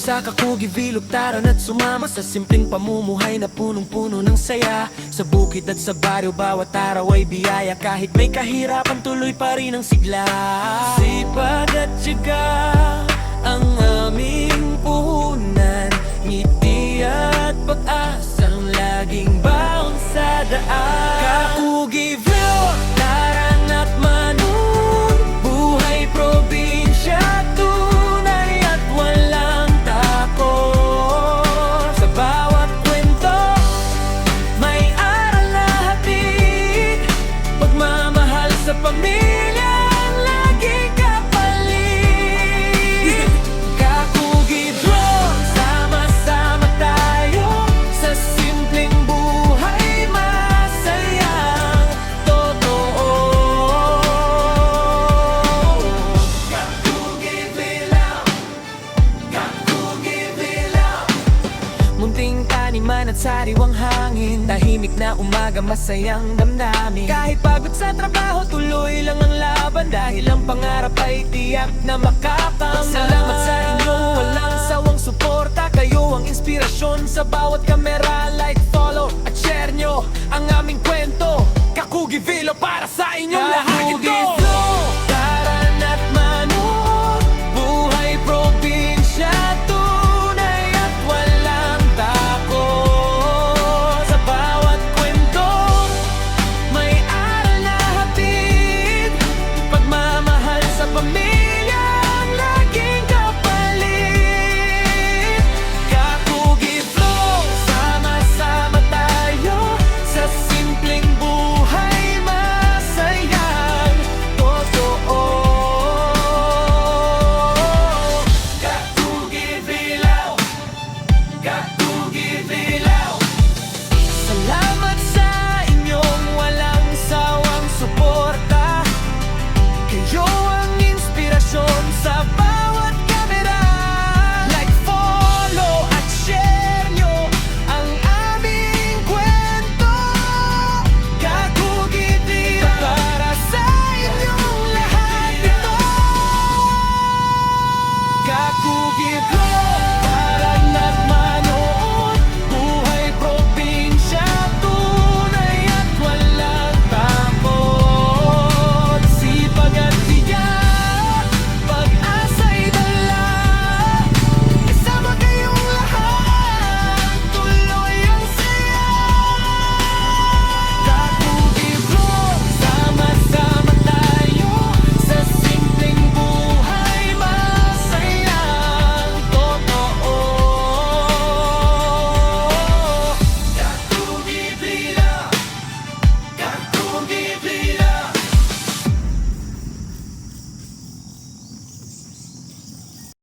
sa Kakugi Vilog, tara na't sumama sa simpleng pamumuhay na punong-puno ng saya. Sa bukid at sa baryo, bawat araw ay biyaya. Kahit may kahirapan, tuloy pa rin ang sigla. Sipag at tiyaga ang aming puhunan, ngiti at pag-asang laging baon sa daan. Kakugi Vilog, tara na't manon, buhay probinsya, tunay at walang takot. Sa bawat kwento, may aral na hatid, pagmamahal sa pamilya ang laging kapalit. Kakugi Vilog, sama-sama tayo sa simpleng buhay, masayang totoo. Kakugi Vilog, Kakugi Vilog. Munting taniman at sariwang hangin, tahimik na umaga, masayang damdamin. Kahit pagod sa trabaho, tuloy lang ang laban, dahil ang pangarap ay tiyak na makakamtan. Salamat sa inyo, walang sawang suporta, kayo ang inspirasyon sa bawat kamera, light